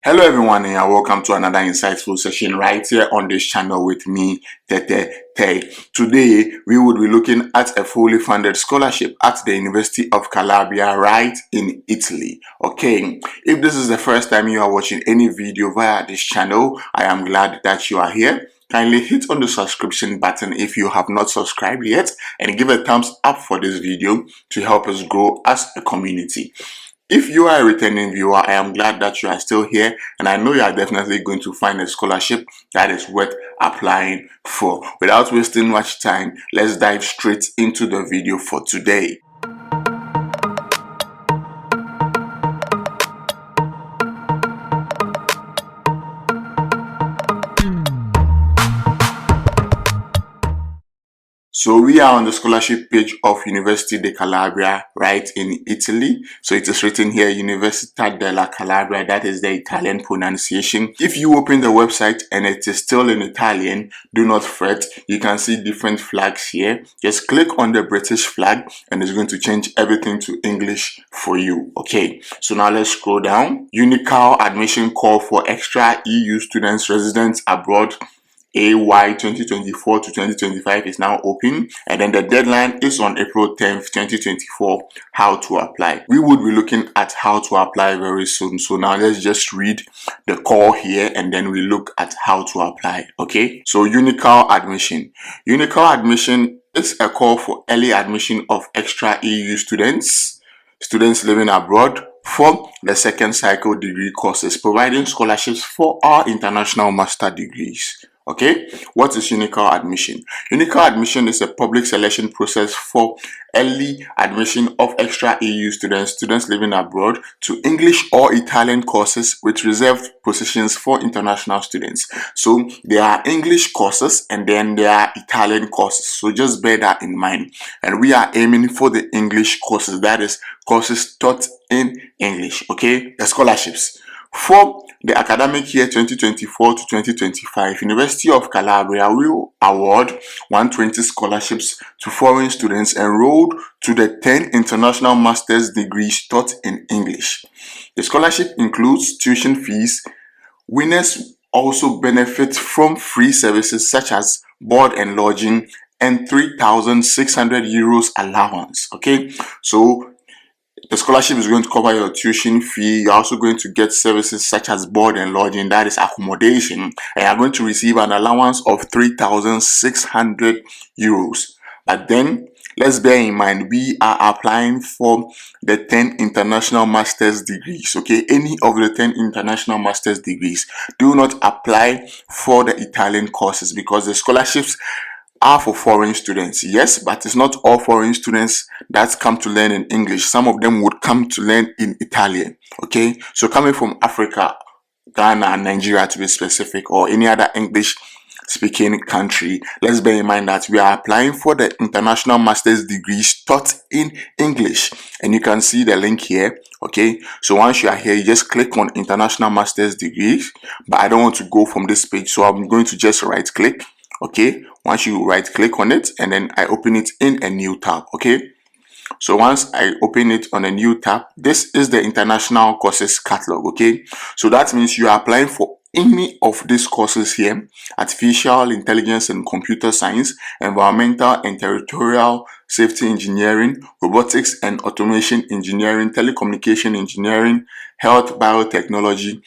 Hello everyone and welcome to another insightful session right here on this channel with me, Tete Tay. Today we would be looking at a fully funded scholarship at the University of Calabria right in Italy. Okay, if this is the first time you are watching any video via this channel, I am glad that you are here. Kindly hit on the subscription button if you have not subscribed yet and give a thumbs up for this video to help us grow as a community. If you are a returning viewer, I am glad that you are still here and I know you are definitely going to find a scholarship that is worth applying for. Without wasting much time, let's dive straight into the video for today. So we are on the scholarship page of University de Calabria right in Italy. So it is written here Università della Calabria, that is the Italian pronunciation. If you open the website and it is still in Italian, do not fret. You can see different flags here. Just click on the British flag and it's going to change everything to English for you. Okay, so now let's scroll down. Unical admission call for extra EU students residents abroad AY 2024 to 2025 is now open, and then the deadline is on April 10th 2024. How to apply? We would be looking at how to apply very soon, so now let's just read the call here and then we look at how to apply. Okay, so Unical admission is a call for early admission of extra EU students living abroad for the second cycle degree courses, providing scholarships for our international master degrees. Okay, what is Unical admission? Unical admission is a public selection process for early admission of extra EU students living abroad to English or Italian courses with reserved positions for international students. So there are English courses and then there are Italian courses. So just bear that in mind. And we are aiming for the English courses, that is courses taught in English. Okay, the scholarships. For the academic year 2024 to 2025, University of Calabria will award 120 scholarships to foreign students enrolled to the 10 international master's degrees taught in English. The scholarship includes tuition fees. Winners also benefit from free services such as board and lodging and 3,600 euros allowance. Okay, so the scholarship is going to cover your tuition fee. You're also going to get services such as board and lodging, that is accommodation, and you're going to receive an allowance of 3,600 euros. But then let's bear in mind we are applying for the 10 international master's degrees. Okay, any of the 10 international master's degrees. Do not apply for the Italian courses because the scholarships are for foreign students, yes, but it's not all foreign students that come to learn in English. Some of them would come to learn in Italian. Okay, so coming from Africa, Ghana and Nigeria to be specific, or any other English speaking country, let's bear in mind that we are applying for the international master's degrees taught in English, and you can see the link here. Okay, so once you are here, you just click on international master's degrees, but I don't want to go from this page, so I'm going to just right click. Okay, once you right click on it and then I open it in a new tab. Okay, so once I open it on a new tab, this is the international courses catalog. Okay, so that means you are applying for any of these courses here: artificial intelligence and computer science, environmental and territorial safety engineering, robotics and automation engineering, telecommunication engineering, health biotechnology,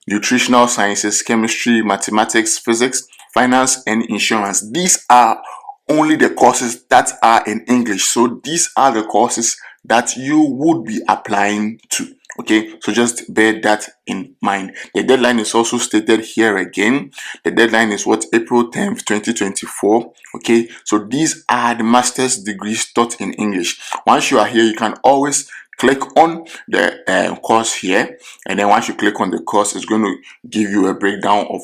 nutritional sciences, chemistry, mathematics, physics, finance and insurance. These are only the courses that are in English. So these are the courses that you would be applying to. Okay, so just bear that in mind. The deadline is also stated here again. The deadline is what? April 10th 2024. Okay, so these are the master's degrees taught in English. Once you are here, you can always click on the course here, and then once you click on the course, it's going to give you a breakdown of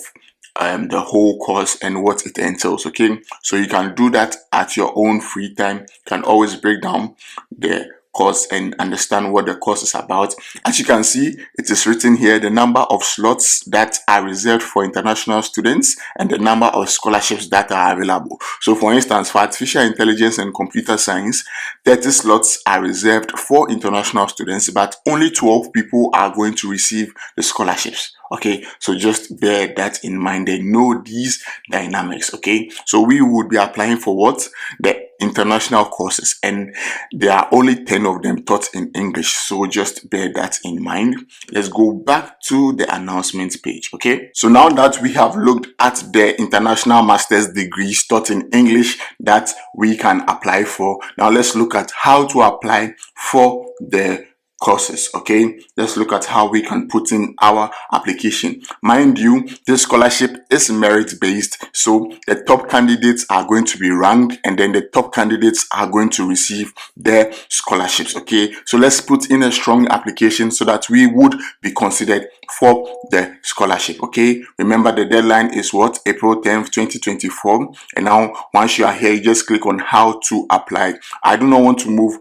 the whole course and what it entails. Okay, so you can do that at your own free time. You can always break down the course and understand what the course is about. As you can see, it is written here the number of slots that are reserved for international students and the number of scholarships that are available. So for instance, for artificial intelligence and computer science, 30 slots are reserved for international students, but only 12 people are going to receive the scholarships. Okay, so just bear that in mind. They know these dynamics. Okay, so we would be applying for what? The international courses, and there are only 10 of them taught in English, so just bear that in mind. Let's go back to the announcements page. Okay, so now that we have looked at the international master's degrees taught in English that we can apply for, now let's look at how to apply for the courses. Okay, let's look at how we can put in our application. Mind you, this scholarship is merit based, so the top candidates are going to be ranked, and then the top candidates are going to receive their scholarships. Okay, so let's put in a strong application so that we would be considered for the scholarship. Okay, remember the deadline is what? April 10th 2024. And now once you are here, you just click on how to apply. I do not want to move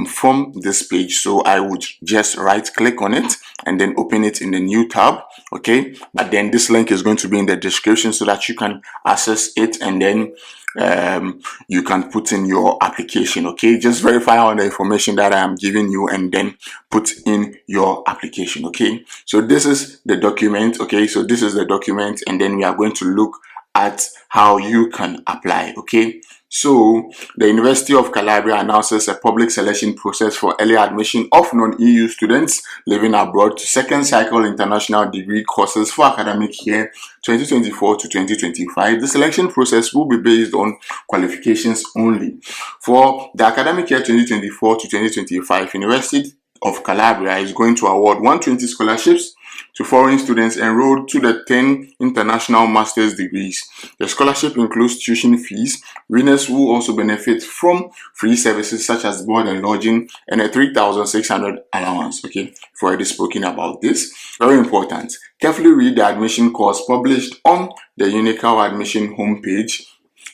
from this page, so I would just right click on it and then open it in the new tab. Okay, but then this link is going to be in the description so that you can access it, and then you can put in your application. Okay, just verify all the information that I am giving you and then put in your application. Okay, so this is the document. Okay, so this is the document, and then we are going to look at how you can apply. Okay, so the University of Calabria announces a public selection process for early admission of non-EU students living abroad to second cycle international degree courses for academic year 2024 to 2025. The selection process will be based on qualifications only. For the academic year 2024 to 2025, University of Calabria is going to award 120 scholarships to foreign students enrolled to the 10 international master's degrees. The scholarship includes tuition fees. Winners will also benefit from free services such as board and lodging and a 3,600 allowance. Okay, we've already spoken about this. Very important. Carefully read the admission course published on the Unical admission homepage.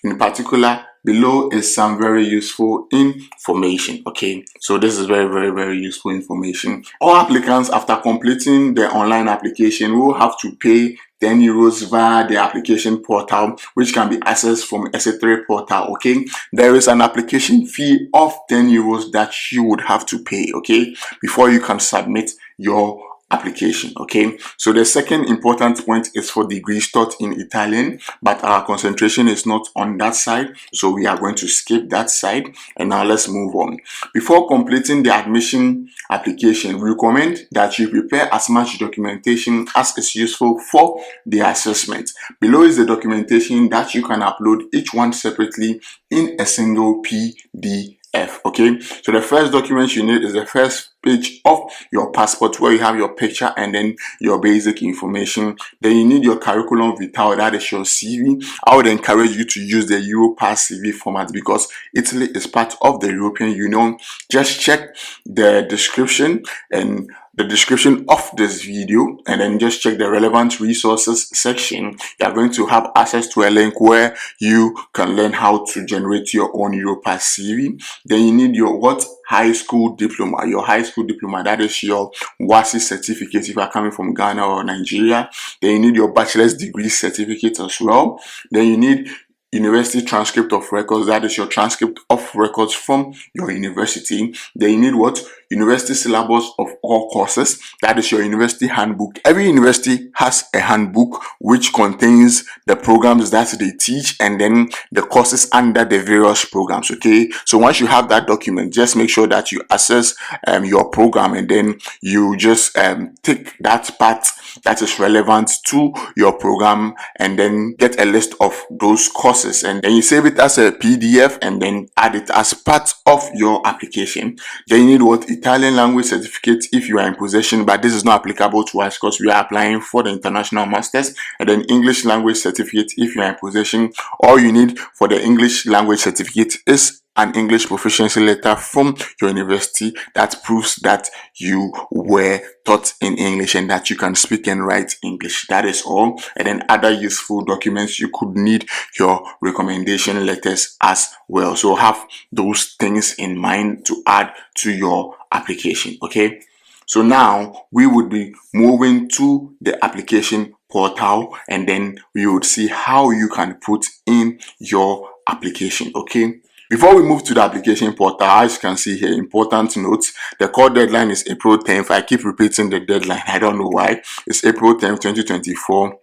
In particular, below is some very useful information. Okay, so this is very useful information. All applicants, after completing the online application, will have to pay 10 euros via the application portal, which can be accessed from S3 portal. Okay, there is an application fee of 10 euros that you would have to pay, okay, before you can submit your application. Okay, so the second important point is for degrees taught in Italian, but our concentration is not on that side, so we are going to skip that side. And now let's move on. Before completing the admission application, we recommend that you prepare as much documentation as is useful for the assessment. Below is the documentation that you can upload, each one separately in a single PDF. Okay, so the first document you need is the first page of your passport, where you have your picture and then your basic information. Then you need your curriculum vitae, that is your CV. I would encourage you to use the Europass CV format because Italy is part of the European Union. Just check the description and the description of this video, and then just check the relevant resources section. You are going to have access to a link where you can learn how to generate your own Europass CV. Then you need your high school diploma. Your high school diploma, that is your WASI certificate if you are coming from Ghana or Nigeria. Then you need your bachelor's degree certificate as well. Then you need university transcript of records, that is your transcript of records from your university. Then you need university syllabus of all courses, that is your university handbook. Every university has a handbook which contains the programs that they teach and then the courses under the various programs. Okay, so once you have that document, just make sure that you access your program, and then you just take that part that is relevant to your program, and then get a list of those courses, and then you save it as a PDF and then add it as part of your application. Then you need Italian language certificate if you are in possession, but this is not applicable to us because we are applying for the international masters. And then English language certificate if you are in possession. All you need for the English language certificate is an English proficiency letter from your university that proves that you were taught in English and that you can speak and write English. That is all. And then other useful documents, you could need your recommendation letters as well. So have those things in mind to add to your application. Okay, so now we would be moving to the application portal, and then we would see how you can put in your application. Okay, Before we move to the application portal, as you can see here, important notes, the core deadline is April 10th. I keep repeating the deadline. I don't know why. It's April 10th, 2024.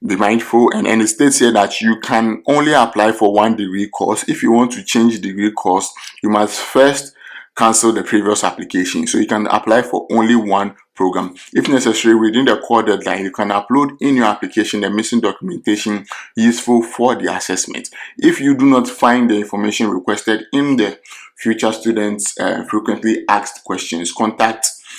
Be mindful, and it states here that you can only apply for one degree course. If you want to change degree course, you must first cancel the previous application. So you can apply for only one program. If necessary, within the core deadline, you can upload in your application the missing documentation useful for the assessment. If you do not find the information requested in the future students frequently asked questions,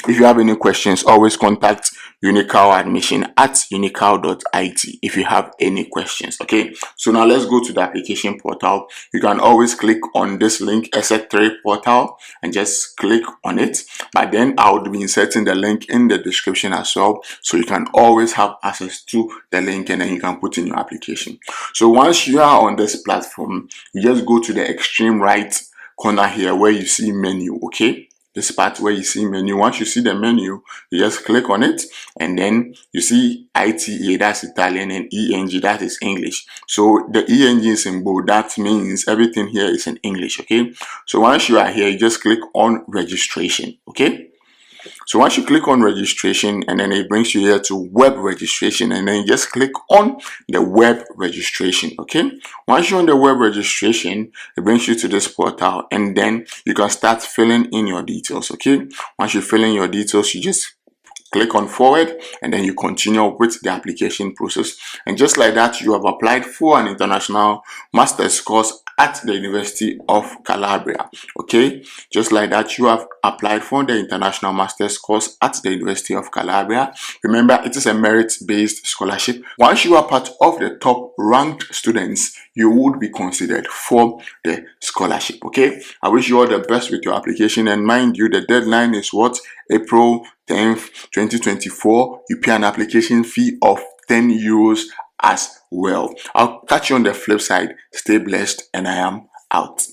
if you have any questions, always contact Unical admission at unical.it if you have any questions. Okay, so now let's go to the application portal. You can always click on this link, SEC3 portal, and just click on it. But then I will be inserting the link in the description as well, so you can always have access to the link and then you can put in your application. So once you are on this platform, you just go to the extreme right corner here where you see menu. Okay, this part where you see menu. Once you see the menu, you just click on it, and then you see ITA, that's Italian, and ENG, that is English. So the ENG is in bold. That means everything here is in English. Okay, so once you are here, you just click on registration. Okay, so once you click on registration, and then it brings you here to web registration, and then you just click on the web registration. Okay, once you're on the web registration, it brings you to this portal, and then you can start filling in your details. Okay, once you fill in your details, you just click on forward, and then you continue with the application process. And just like that, you have applied for an international master's course at the University of Calabria. Okay, just like that, you have applied for the international master's course at the University of Calabria. Remember, it is a merit-based scholarship. Once you are part of the top ranked students, you would be considered for the scholarship. Okay, I wish you all the best with your application, and mind you, the deadline is what? April 10th, 2024. You pay an application fee of €10 as well. I'll catch you on the flip side. Stay blessed, and I am out.